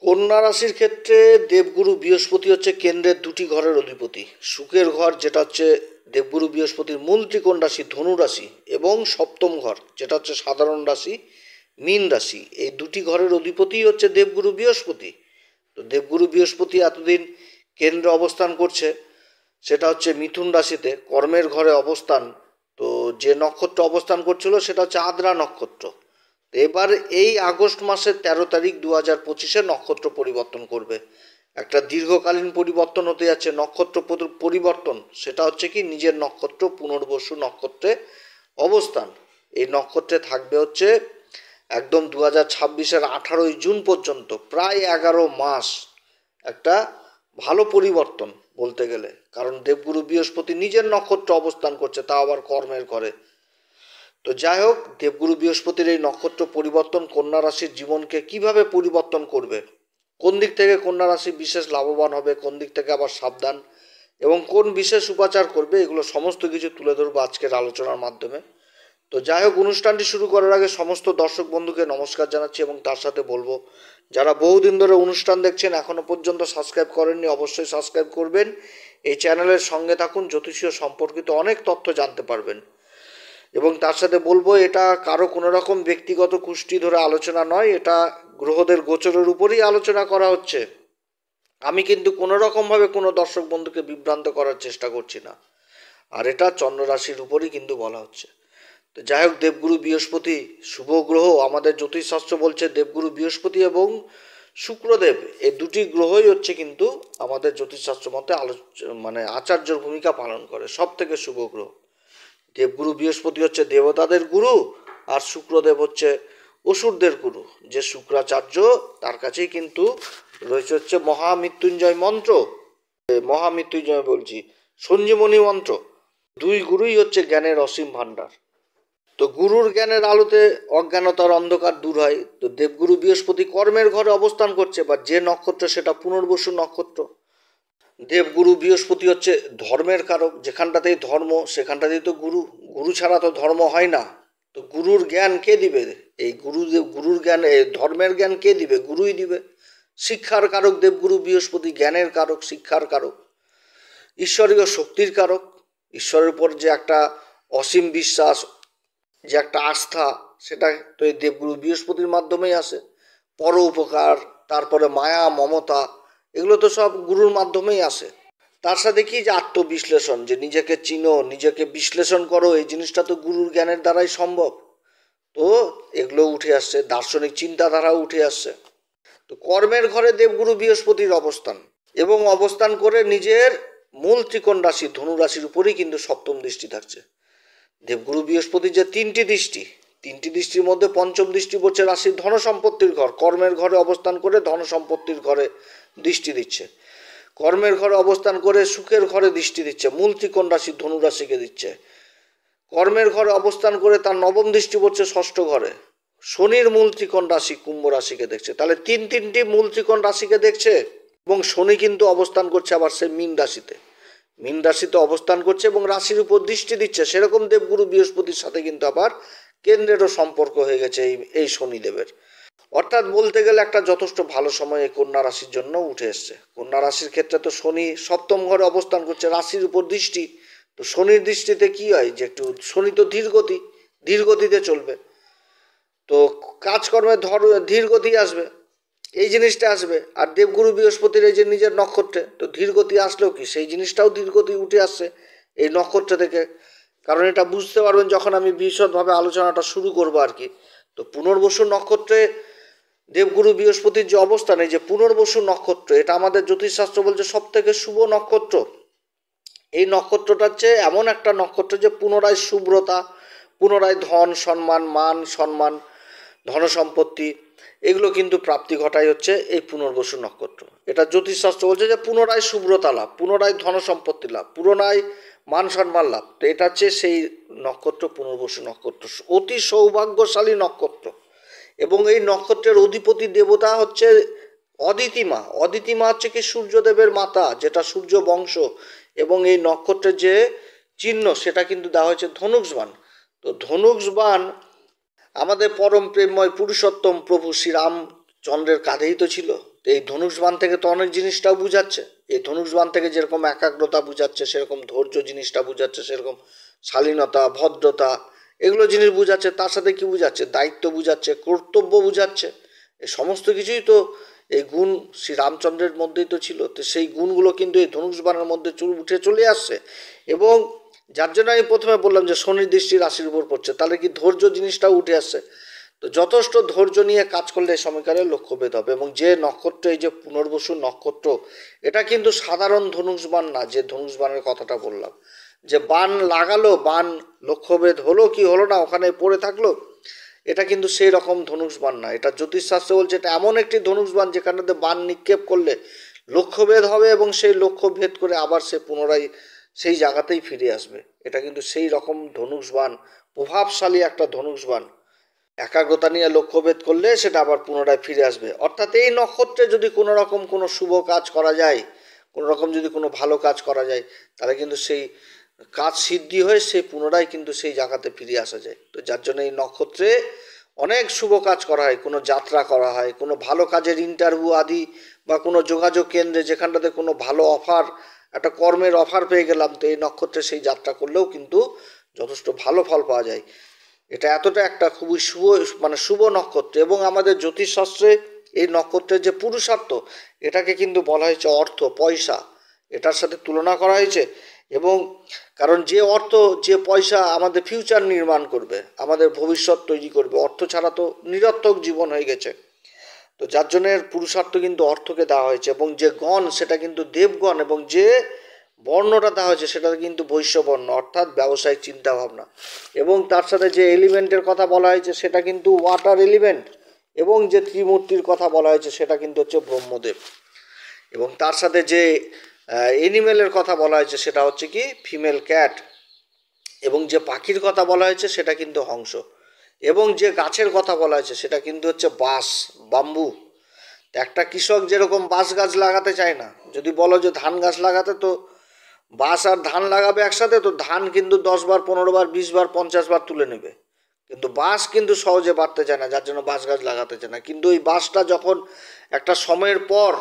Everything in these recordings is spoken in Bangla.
কন্যা রাশির ক্ষেত্রে দেবগুরু বৃহস্পতি হচ্ছে কেন্দ্রের দুটি ঘরের অধিপতি। সুখের ঘর যেটা হচ্ছে দেবগুরু বৃহস্পতির মূল ত্রিকোণ রাশি ধনু রাশি, এবং সপ্তম ঘর যেটা হচ্ছে সাধারণ রাশি মীন রাশি, এই দুটি ঘরের অধিপতি হচ্ছে দেবগুরু বৃহস্পতি। তো দেবগুরু বৃহস্পতি এতদিন কেন্দ্রে অবস্থান করছে, সেটা হচ্ছে মিথুন রাশিতে কর্মের ঘরে অবস্থান। তো যে নক্ষত্র অবস্থান করছিল সেটা হচ্ছে আদ্রা নক্ষত্র। এবার এই আগস্ট মাসের 13 তারিখ 2025 নক্ষত্র পরিবর্তন করবে। একটা দীর্ঘকালীন পরিবর্তন হতে যাচ্ছে, নক্ষত্র পরিবর্তন। সেটা হচ্ছে কি, নিজের নক্ষত্র পুনর্বসু নক্ষত্রে অবস্থান। এই নক্ষত্রে থাকবে হচ্ছে একদম 2026-এর 18 জুন পর্যন্ত, প্রায় 11 মাস। একটা ভালো পরিবর্তন বলতে গেলে, কারণ দেবগুরু বৃহস্পতি নিজের নক্ষত্র অবস্থান করছে, তা আবার কর্মের ঘরে। তো যাই হোক, দেবগুরু বৃহস্পতির এই নক্ষত্র পরিবর্তন কন্যা রাশির জীবনকে কিভাবে পরিবর্তন করবে, কোন দিক থেকে কন্যা রাশি বিশেষ লাভবান হবে, কোন দিক থেকে আবার সাবধান, এবং কোন বিশেষ উপাচার করবে, এগুলো সমস্ত কিছু তুলে ধরবো আজকের আলোচনার মাধ্যমে। তো যাই হোক, অনুষ্ঠানটি শুরু করার আগে সমস্ত দর্শক বন্ধুকে নমস্কার জানাচ্ছি, এবং তার সাথে বলবো, যারা বহুদিন ধরে অনুষ্ঠান দেখছেন এখনো পর্যন্ত সাবস্ক্রাইব করেননি, অবশ্যই সাবস্ক্রাইব করবেন। এই চ্যানেলের সঙ্গে থাকুন, জ্যোতিষীয় সম্পর্কিত অনেক তথ্য জানতে পারবেন। এবং তার সাথে বলবো, এটা কারো কোনো রকম ব্যক্তিগত কুষ্টি ধরে আলোচনা নয়, এটা গ্রহদের গোচরের উপরই আলোচনা করা হচ্ছে। আমি কিন্তু কোনো রকমভাবে কোনো দর্শক বন্ধুকে বিভ্রান্ত করার চেষ্টা করছি না, আর এটা চন্দ্র রাশির উপরই কিন্তু বলা হচ্ছে। তো যাই হোক, দেবগুরু বৃহস্পতি শুভ গ্রহ। আমাদের জ্যোতিষশাস্ত্র বলছে দেবগুরু বৃহস্পতি এবং শুক্রদেব, এই দুটি গ্রহই হচ্ছে কিন্তু আমাদের জ্যোতিষশাস্ত্র মতে মানে আচার্যর ভূমিকা পালন করে, সব থেকে শুভ গ্রহ। দেবগুরু বৃহস্পতি হচ্ছে দেবতাদের গুরু, আর শুক্রদেব হচ্ছে অসুরদের গুরু। যে শুক্রাচার্য, তার কাছেই কিন্তু রয়েছে হচ্ছে মহামৃত্যুঞ্জয় মন্ত্র, মহামৃত্যুঞ্জয় বলছি, সঞ্জীবনী মন্ত্র। দুই গুরুই হচ্ছে জ্ঞানের অসীম ভাণ্ডার। তো গুরুর জ্ঞানের আলোতে অজ্ঞানতার অন্ধকার দূর হয়। তো দেবগুরু বৃহস্পতি কর্মের ঘরে অবস্থান করছে, বা যে নক্ষত্র সেটা পুনর্বসু নক্ষত্র। দেবগুরু বৃহস্পতি হচ্ছে ধর্মের কারক, যেখানটাতেই ধর্ম সেখানটাতেই তো গুরু, গুরু ছাড়া তো ধর্ম হয় না। তো গুরুর জ্ঞান কে দিবে? এই গুরুর জ্ঞান, এই ধর্মের জ্ঞান কে দিবে? গুরুই দিবে। শিক্ষার কারক দেবগুরু বৃহস্পতি, জ্ঞানের কারক, শিক্ষার কারক, ঈশ্বরীয় শক্তির কারক। ঈশ্বরের উপর যে একটা অসীম বিশ্বাস, যে একটা আস্থা, সেটা তো এই দেবগুরু বৃহস্পতির মাধ্যমেই আসে। পর উপকার, তারপরে মায়া মমতা, এগুলো তো সব গুরুর মাধ্যমেই আসে। তার সাথে কি, যে আত্মবিশ্লেষণ, যে নিজেকে চিনো, নিজেকে বিশ্লেষণ করো, এই জিনিসটা তো গুরুর জ্ঞানের দ্বারাই সম্ভব। তো এগুলো উঠে আসছে, দার্শনিক চিন্তাধারাও উঠে আসছে। তো কর্মের ঘরে দেবগুরু বৃহস্পতির অবস্থান, এবং অবস্থান করে নিজের মূল ত্রিকোণ রাশি ধনু রাশির উপরেই কিন্তু সপ্তম দৃষ্টি থাকছে। দেবগুরু বৃহস্পতির যে তিনটি দৃষ্টির মধ্যে পঞ্চম দৃষ্টি পড়ছে রাশির ধন সম্পত্তির ঘর। কর্মের ঘরে অবস্থান করে ধন সম্পত্তির ঘরে দৃষ্টি দিচ্ছে, কর্মের ঘরে অবস্থান করে সুখের ঘরে দৃষ্টি দিচ্ছে, মূল ত্রিকোণ রাশি ধনু রাশিকে দিচ্ছে। কর্মের ঘরে অবস্থান করে তার নবম দৃষ্টি পড়ছে ষষ্ঠ ঘরে, শনির মূল ত্রিকোণ রাশি কুম্ভ রাশিকে দেখছে। তাহলে তিনটি মূল ত্রিকোণ রাশিকে দেখছে, এবং শনি কিন্তু অবস্থান করছে আবার সে মীন রাশিতে। মীন রাশিতে অবস্থান করছে এবং রাশির উপর দৃষ্টি দিচ্ছে। সেরকম দেবগুরু বৃহস্পতির সাথে কিন্তু আবার কেন্দ্রেরও সম্পর্ক হয়ে গেছে এই শনিদেবের। অর্থাৎ বলতে গেলে একটা যথেষ্ট ভালো সময় এই কন্যা রাশির জন্য উঠে এসছে। কন্যা রাশির ক্ষেত্রে তো শনি সপ্তম ঘরে অবস্থান করছে, রাশির উপর দৃষ্টি। তো শনির দৃষ্টিতে কি হয়, যে একটু শনি তো ধীরগতিতে চলবে। তো কাজকর্মে ধীরগতি আসবে, এই জিনিসটা আসবে। আর দেবগুরু বৃহস্পতির এই যে নিজের নক্ষত্রে, তো ধীরগতি আসলেও কি সেই জিনিসটাও ধীরগতি উঠে আসছে এই নক্ষত্র থেকে। কারণ এটা বুঝতে পারবেন যখন আমি বিশদভাবে আলোচনাটা শুরু করবো আর কি। তো পুনর্বসু নক্ষত্রে দেবগুরু বৃহস্পতির যে অবস্থান, এই যে পুনর্বসু নক্ষত্র, এটা আমাদের জ্যোতিষশাস্ত্র বলছে সব থেকে শুভ নক্ষত্র। এই নক্ষত্রটা হচ্ছে এমন একটা নক্ষত্র যে পুনরায় শুভ্রতা, পুনরায় ধন সম্মান, মান সম্মান, ধন সম্পত্তি, এগুলো কিন্তু প্রাপ্তি ঘটায় হচ্ছে এই পুনর্বসু নক্ষত্র। এটা জ্যোতিষশাস্ত্র বলছে যে পুনরায় শুভ্রতা লাভ, পুনরায় ধন সম্পত্তি লাভ, পুনরায় মান সম্মান লাভ। তো এটা হচ্ছে সেই নক্ষত্র, পুনর্বসু নক্ষত্র, অতি সৌভাগ্যশালী নক্ষত্র। এবং এই নক্ষত্রের অধিপতি দেবতা হচ্ছে অদিতিমা। অদিতিমা হচ্ছে কি সূর্যদেবের মাতা, যেটা সূর্য বংশ। এবং এই নক্ষত্রের যে চিহ্ন, সেটা কিন্তু দেওয়া হয়েছে ধনুষবাণ। তো ধনুষবাণ আমাদের পরম প্রেমময় পুরুষোত্তম প্রভু শ্রীরাম চন্দ্রের কাঁধেই তো ছিল। তো এই ধনুষবাণ থেকে তো অনেক জিনিসটাও বুঝাচ্ছে। এই ধনুষবাণ থেকে যেরকম একাগ্রতা বুঝাচ্ছে, সেরকম ধৈর্য জিনিসটা বুঝাচ্ছে, সেরকম শালীনতা, ভদ্রতা, এগুলো জিনিস বুঝাচ্ছে। তার সাথে কি বুঝাচ্ছে? দায়িত্ব বুঝাচ্ছে, কর্তব্য বুঝাচ্ছে। এই সমস্ত কিছুই তো এই গুণ শ্রী রামচন্দ্রের মধ্যেই তো ছিল। তো সেই গুণগুলো কিন্তু এই ধনুষবাণের মধ্যে উঠে চলে আসছে। এবং যার জন্য আমি প্রথমে বললাম যে শনির দৃষ্টি রাশির উপর পড়ছে, তাহলে কি ধৈর্য জিনিসটাও উঠে আসছে। তো যথেষ্ট ধৈর্য নিয়ে কাজ করলে এই সময়কালে লক্ষ্যভেদ হবে। এবং যে নক্ষত্র, এই যে পুনর্বসু নক্ষত্র, এটা কিন্তু সাধারণ ধনুষবাণ না। যে ধনুষবাণের কথাটা বললাম, যে বাণ লাগালো, বাণ লক্ষ্যভেদ হলো কি হলো না, ওখানে পড়ে থাকলো, এটা কিন্তু সেই রকম ধনুষবাণ না। এটা জ্যোতিষশাস্ত্র বলছে এটা এমন একটি ধনুষবাণ যেখানে বাণ নিক্ষেপ করলে লক্ষ্যভেদ হবে এবং সেই লক্ষ্যভেদ করে আবার সে পুনরায় সেই জায়গাতেই ফিরে আসবে। এটা কিন্তু সেই রকম ধনুষবাণ, প্রভাবশালী একটা ধনুষবাণ। একাগ্রতা নিয়ে লক্ষ্যভেদ করলে সেটা আবার পুনরায় ফিরে আসবে। অর্থাৎ এই নক্ষত্রে যদি কোনো রকম কোনো শুভ কাজ করা যায়, কোনো রকম যদি কোনো ভালো কাজ করা যায়, তাহলে কিন্তু সেই কাজ সিদ্ধি হয়ে সে পুনরায় কিন্তু সেই জায়গাতে ফিরে আসা যায়। তো যার জন্য এই নক্ষত্রে অনেক শুভ কাজ করা হয়, কোনো যাত্রা করা হয়, কোনো ভালো কাজের ইন্টারভিউ আদি, বা কোনো যোগাযোগ কেন্দ্রে যেখানটাতে কোনো ভালো অফার, একটা কর্মের অফার পেয়ে গেলাম, তো এই নক্ষত্রে সেই যাত্রা করলেও কিন্তু যথেষ্ট ভালো ফল পাওয়া যায়। এটা এতটা একটা খুবই শুভ, মানে শুভ নক্ষত্র। এবং আমাদের জ্যোতিষশাস্ত্রে এই নক্ষত্রের যে পুরুষার্থ, এটাকে কিন্তু বলা হয়েছে অর্থ, পয়সা, এটার সাথে তুলনা করা হয়েছে। এবং কারণ যে অর্থ, যে পয়সা আমাদের ফিউচার নির্মাণ করবে, আমাদের ভবিষ্যৎ তৈরি করবে, অর্থ ছাড়া তো নিরর্থক জীবন হয়ে গেছে। তো যার জন্য পুরুষার্থ কিন্তু অর্থকে দেওয়া হয়েছে। এবং যে গণ, সেটা কিন্তু দেবগণ। এবং যে বর্ণটা দেওয়া হয়েছে সেটা কিন্তু বৈশ্যবর্ণ, অর্থাৎ ব্যবসায়িক চিন্তাভাবনা। এবং তার সাথে যে এলিমেন্টের কথা বলা হয়েছে সেটা কিন্তু ওয়াটার এলিমেন্ট। এবং যে ত্রিমূর্তির কথা বলা হয়েছে সেটা কিন্তু হচ্ছে ব্রহ্মদেব। এবং তার সাথে যে এনিমেলের কথা বলা হয়েছে সেটা হচ্ছে কি ফিমেল ক্যাট। এবং যে পাখির কথা বলা হয়েছে সেটা কিন্তু হংস। এবং যে গাছের কথা বলা হয়েছে সেটা কিন্তু হচ্ছে বাঁশ, বাম্বু। একটা কৃষক যেরকম বাঁশ গাছ লাগাতে চায় না, যদি বলো যে ধান গাছ লাগাতে, তো বাঁশ আর ধান লাগাবে একসাথে, তো ধান কিন্তু 10 বার, 15 বার, 20 বার, 50 বার তুলে নেবে। কিন্তু বাঁশ কিন্তু সহজে বাড়তে চায় না, যার জন্য বাঁশ গাছ লাগাতে চায় না। কিন্তু এই বাঁশটা যখন একটা সময়ের পর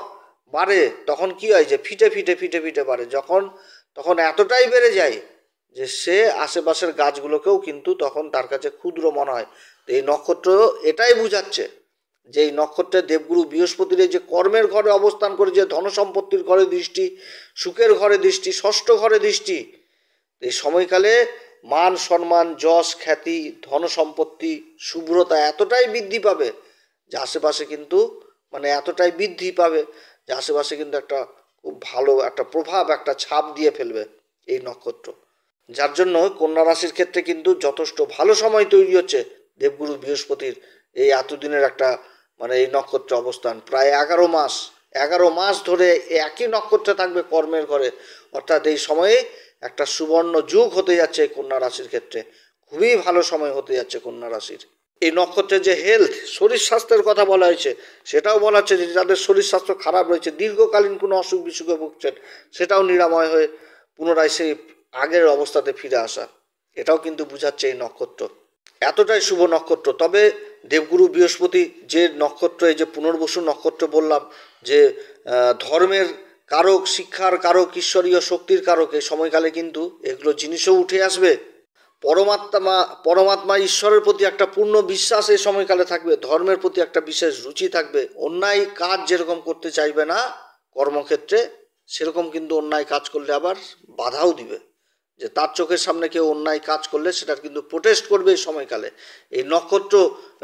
বাড়ে, তখন কি হয় যে ফিটে ফিটে ফিটে ফিটে বাড়ে। তখন এতটাই বেড়ে যায় যে সে আশেপাশের গাছগুলোকেও কিন্তু তখন তার কাছে ক্ষুদ্র মনে হয়। তো এই নক্ষত্র এটাই বুঝাচ্ছে যে এই নক্ষত্রের দেবগুরু বৃহস্পতির এই যে কর্মের ঘরে অবস্থান করে, যে ধনসম্পত্তির ঘরে দৃষ্টি, সুখের ঘরে দৃষ্টি, ষষ্ঠ ঘরে দৃষ্টি, এই সময়কালে মান সম্মান, যশ, খ্যাতি, ধনসম্পত্তি, শুভ্রতা এতটাই বৃদ্ধি পাবে যে আশেপাশে কিন্তু, মানে এতটাই বৃদ্ধি পাবে যে আশেপাশে কিন্তু একটা খুব ভালো একটা প্রভাব, একটা ছাপ দিয়ে ফেলবে এই নক্ষত্র। যার জন্য কন্যা রাশির ক্ষেত্রে কিন্তু যথেষ্ট ভালো সময় তৈরি হচ্ছে দেবগুরু বৃহস্পতির এই এতদিনের একটা, মানে এই নক্ষত্র অবস্থান প্রায় 11 মাস ধরে একই নক্ষত্রে থাকবে কর্মের ঘরে। অর্থাৎ এই সময়ে একটা সুবর্ণ যুগ হতে যাচ্ছে এই কন্যা রাশির ক্ষেত্রে। খুবই ভালো সময় হতে যাচ্ছে কন্যা রাশির। এই নক্ষত্রের যে হেলথ, শরীর স্বাস্থ্যের কথা বলা হয়েছে, সেটাও বলা হচ্ছে যে যাদের শরীর স্বাস্থ্য খারাপ রয়েছে, দীর্ঘকালীন কোনো অসুখ বিসুখে ভুগছেন, সেটাও নিরাময় হয়ে পুনরায় সেই আগের অবস্থাতে ফিরে আসা, এটাও কিন্তু বুঝাচ্ছে এই নক্ষত্র। এতটাই শুভ নক্ষত্র। তবে দেবগুরু বৃহস্পতি যে নক্ষত্র, এই যে পুনর্বসু নক্ষত্র বললাম, যে ধর্মের কারক, শিক্ষার কারক, ঈশ্বরীয় শক্তির কারক, এই সময়কালে কিন্তু এগুলো জিনিসও উঠে আসবে। পরমাত্মা ঈশ্বরের প্রতি একটা পূর্ণ বিশ্বাস এই সময়কালে থাকবে, ধর্মের প্রতি একটা বিশেষ রুচি থাকবে। অন্যায় কাজ যেরকম করতে চাইবে না কর্মক্ষেত্রে, সেরকম কিন্তু অন্যায় কাজ করলে আবার বাধাও দিবে, যে তার চোখের সামনে কেউ অন্যায় কাজ করলে সেটার কিন্তু প্রোটেস্ট করবে এই সময়কালে। এই নক্ষত্র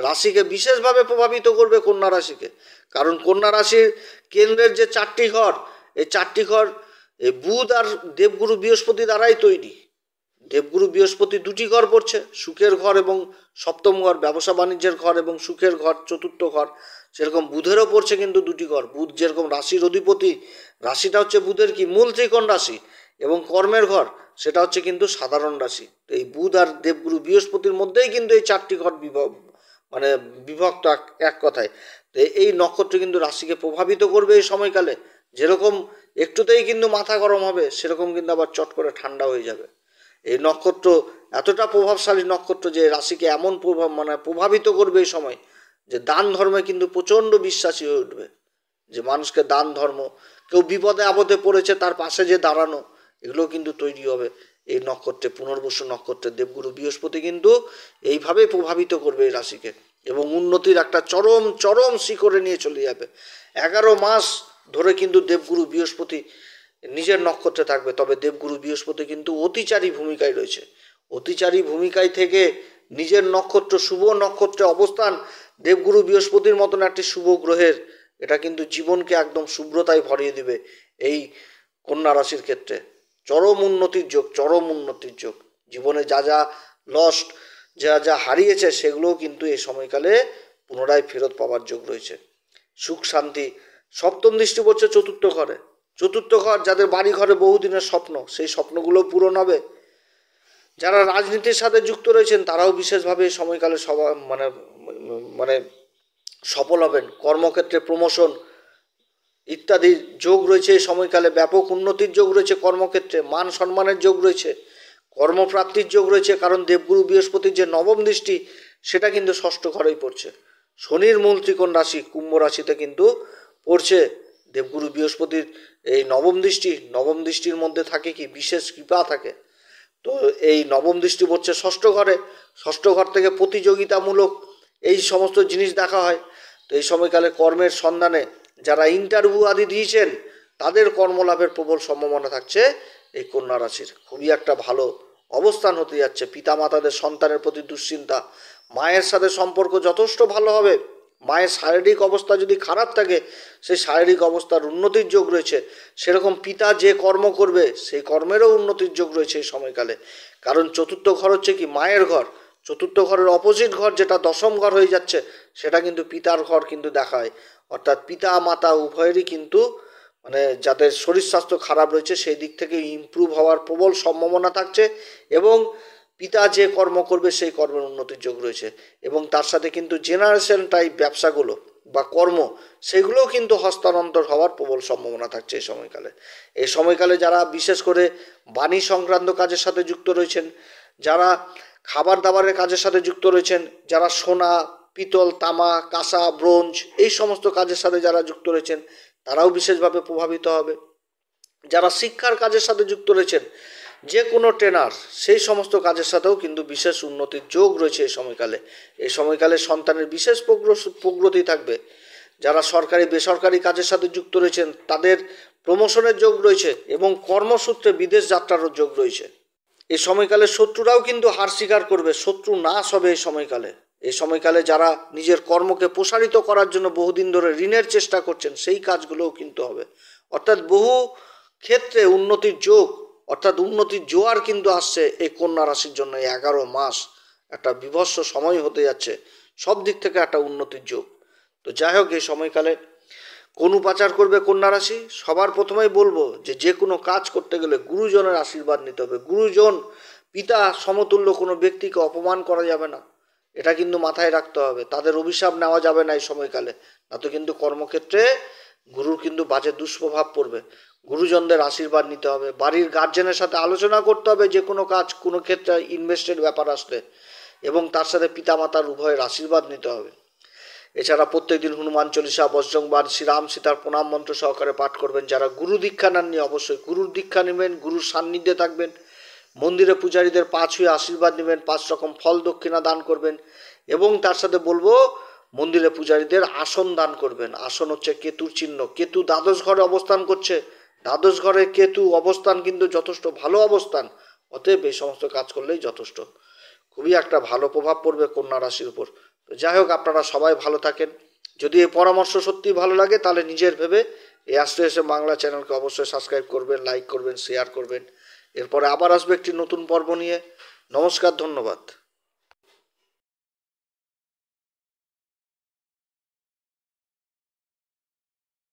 রাশিকে বিশেষভাবে প্রভাবিত করবে কন্যা রাশিকে। কারণ কন্যা রাশির কেন্দ্রের যে 4টি ঘর, এই 4টি ঘর এই বুধ আর দেবগুরু বৃহস্পতি দ্বারাই তৈরি। দেবগুরু বৃহস্পতি 2টি ঘর পড়ছে, সুখের ঘর এবং সপ্তম ঘর, ব্যবসা বাণিজ্যের ঘর এবং সুখের ঘর 4র্থ ঘর। সেরকম বুধেরও পড়ছে কিন্তু 2টি ঘর। বুধ যেরকম রাশির অধিপতি, রাশিটা হচ্ছে বুধের কি মূল ত্রিকোণ রাশি, এবং কর্মের ঘর সেটা হচ্ছে কিন্তু সাধারণ রাশি। তো এই বুধ আর দেবগুরু বৃহস্পতির মধ্যেই কিন্তু এই 4টি ঘর বিভক্ত এক কথায়। তো এই নক্ষত্র কিন্তু রাশিকে প্রভাবিত করবে এই সময়কালে। যেরকম একটুতেই কিন্তু মাথা গরম হবে, সেরকম কিন্তু আবার চট করে ঠান্ডা হয়ে যাবে। এই নক্ষত্র এতটা প্রভাবশালী নক্ষত্র যে রাশিকে এমন প্রভাবিত করবে এই সময়, যে দান ধর্মে কিন্তু প্রচণ্ড বিশ্বাসী হয়ে উঠবে, যে মানুষকে দান ধর্ম, কেউ বিপদে আপদে পড়েছে তার পাশে যে দাঁড়ানো, এগুলো কিন্তু তৈরি হবে এই নক্ষত্রে, পুনর্বসু নক্ষত্রের দেবগুরু বৃহস্পতি কিন্তু এইভাবেই প্রভাবিত করবে এই রাশিকে এবং উন্নতির একটা চরম চরম শিখরে নিয়ে চলে যাবে। 11 মাস ধরে কিন্তু দেবগুরু বৃহস্পতি নিজের নক্ষত্রে থাকবে। তবে দেবগুরু বৃহস্পতি কিন্তু অতিচারী ভূমিকায় রয়েছে। অতিচারী ভূমিকায় থেকে নিজের নক্ষত্র, শুভ নক্ষত্রে অবস্থান দেবগুরু বৃহস্পতির মতন একটি শুভ গ্রহের, এটা কিন্তু জীবনকে একদম শুভ্রতায় ভরিয়ে দিবে। এই কন্যা রাশির ক্ষেত্রে চরম উন্নতির যোগ, চরম উন্নতির যোগ। জীবনে যা যা লস্ট, যা যা হারিয়েছে সেগুলোও কিন্তু এই সময়কালে পুনরায় ফেরত পাওয়ার যোগ রয়েছে। সুখ শান্তি, সপ্তম দৃষ্টি পড়ছে চতুর্থ ঘরে। চতুর্থ ঘর যাদের বাড়ি ঘরে বহুদিনের স্বপ্ন, সেই স্বপ্নগুলো পূরণ হবে। যারা রাজনীতির সাথে যুক্ত রয়েছেন তারাও বিশেষভাবে এই সময়কালে মানে সফল হবেন। কর্মক্ষেত্রে প্রমোশন ইত্যাদি যোগ রয়েছে এই সময়কালে। ব্যাপক উন্নতির যোগ রয়েছে কর্মক্ষেত্রে, মান সম্মানের যোগ রয়েছে, কর্মপ্রাপ্তির যোগ রয়েছে। কারণ দেবগুরু বৃহস্পতির যে নবম দৃষ্টি সেটা কিন্তু ষষ্ঠ ঘরেই পড়ছে। শনির মূল ত্রিকোণ রাশি কুম্ভ রাশিতে কিন্তু পড়ছে দেবগুরু বৃহস্পতির এই নবম দৃষ্টি। নবম দৃষ্টির মধ্যে থাকে কি বিশেষ কৃপা থাকে। তো এই নবম দৃষ্টি পড়ছে ষষ্ঠ ঘরে। ষষ্ঠ ঘর থেকে প্রতিযোগিতামূলক এই সমস্ত জিনিস দেখা হয়। তো এই সময়কালে কর্মের সন্ধানে যারা ইন্টারভিউ আদি দিয়েছেন তাদের কর্মলাভের প্রবল সম্ভাবনা থাকছে এই কন্যা রাশির। খুবই একটা ভালো অবস্থান হতে যাচ্ছে। পিতামাতাদের সন্তানের প্রতি দুশ্চিন্তা, মায়ের সাথে সম্পর্ক যথেষ্ট ভালো হবে। মায়ের শারীরিক অবস্থা যদি খারাপ থাকে সেই শারীরিক অবস্থার উন্নতির যোগ রয়েছে। সেরকম পিতা যে কর্ম করবে সেই কর্মেরও উন্নতির যোগ রয়েছে এই সময়কালে। কারণ চতুর্থ ঘর হচ্ছে কি মায়ের ঘর। চতুর্থ ঘরের অপোজিট ঘর যেটা দশম ঘর হয়ে যাচ্ছে সেটা কিন্তু পিতার ঘর কিন্তু দেখায়। অর্থাৎ পিতা মাতা উভয়েরই কিন্তু যাদের শরীর স্বাস্থ্য খারাপ রয়েছে সেই দিক থেকে ইমপ্রুভ হওয়ার প্রবল সম্ভাবনা থাকছে এবং পিতা যে কর্ম করবে সেই কর্মের উন্নতির যোগ রয়েছে। এবং তার সাথে কিন্তু জেনারেশন টাইপ ব্যবসাগুলো বা কর্ম সেগুলোও কিন্তু হস্তান্তর হওয়ার প্রবল সম্ভাবনা থাকছে এই সময়কালে। এই সময়কালে যারা বিশেষ করে বাণী সংক্রান্ত কাজের সাথে যুক্ত রয়েছেন, যারা খাবার দাবারের কাজের সাথে যুক্ত রয়েছেন, যারা সোনা পিতল তামা কাঁসা ব্রোঞ্জ এই সমস্ত কাজের সাথে যারা যুক্ত রয়েছেন তারাও বিশেষভাবে প্রভাবিত হবে। যারা শিক্ষার কাজের সাথে যুক্ত রয়েছেন, যে কোনো ট্রেনার, সেই সমস্ত কাজের সাথেও কিন্তু বিশেষ উন্নতির যোগ রয়েছে এই সময়কালে। এই সময়কালে সন্তানের বিশেষ প্রগতি থাকবে। যারা সরকারি বেসরকারি কাজের সাথে যুক্ত রয়েছেন তাদের প্রমোশনের যোগ রয়েছে এবং কর্মসূত্রে বিদেশ যাত্রারও যোগ রয়েছে। এই সময়কালে শত্রুরাও কিন্তু হার স্বীকার করবে, শত্রু নাশ হবে এই সময়কালে। এই সময়কালে যারা নিজের কর্মকে প্রসারিত করার জন্য বহুদিন ধরে ঋণের চেষ্টা করছেন সেই কাজগুলোও কিন্তু হবে। অর্থাৎ বহু ক্ষেত্রে উন্নতির যোগ, অর্থাৎ উন্নতির জোয়ার কিন্তু আসছে এই কন্যা রাশির জন্য। 11 মাস একটা বিভৎস সময় হতে যাচ্ছে, সব দিক থেকে একটা উন্নতির যোগ। তো যাই হোক, এই সময়কালে কোন উপাচার করবে কন্যা রাশি? সবার প্রথমেই বলবো যে কোনো কাজ করতে গেলে গুরুজনের আশীর্বাদ নিতে হবে। গুরুজন পিতা সমতুল্য কোনো ব্যক্তিকে অপমান করা যাবে না, এটা কিন্তু মাথায় রাখতে হবে। তাদের অভিশাপ নেওয়া যাবে না এই সময়কালে, না তো কিন্তু কর্মক্ষেত্রে গুরুর কিন্তু বাজে দুষ্প্রভাব পড়বে। গুরুজনদের আশীর্বাদ নিতে হবে। বাড়ির গার্জেনের সাথে আলোচনা করতে হবে যে কোনো কাজ, কোনো ক্ষেত্রে ইনভেস্টের ব্যাপার আসলে, এবং তার সাথে পিতামাতার উভয়ের আশীর্বাদ নিতে হবে। এছাড়া প্রত্যেকদিন হনুমান চল্লিশা বজ্রংবাণ শ্রীরাম সীতার প্রণাম মন্ত্র সহকারে পাঠ করবেন। যারা গুরু দীক্ষা নেননি অবশ্যই গুরুর দীক্ষা নেবেন, গুরুর সান্নিধ্যে থাকবেন। মন্দিরে পূজারীদের 5 হয়ে আশীর্বাদ নেবেন, 5 রকম ফল দক্ষিণা দান করবেন এবং তার সাথে বলবো মন্দিরে পূজারীদের আসন দান করবেন। আসন হচ্ছে কেতুর চিহ্ন। কেতু দ্বাদশ ঘরে অবস্থান করছে। দ্বাদশ ঘরে কেতু অবস্থান কিন্তু যথেষ্ট ভালো অবস্থান, অতএব এই সমস্ত কাজ করলেই যথেষ্ট। খুবই একটা ভালো প্রভাব পড়বে কন্যা রাশির উপর। তো যাই হোক, আপনারা সবাই ভালো থাকেন। যদি এই পরামর্শ সত্যি ভালো লাগে তাহলে নিজের ভেবে এই অ্যাস্ট্রো বাংলা চ্যানেলকে অবশ্যই সাবস্ক্রাইব করবেন, লাইক করবেন, শেয়ার করবেন। এরপরে আবার আসবে একটি নতুন পর্ব নিয়ে। নমস্কার, ধন্যবাদ।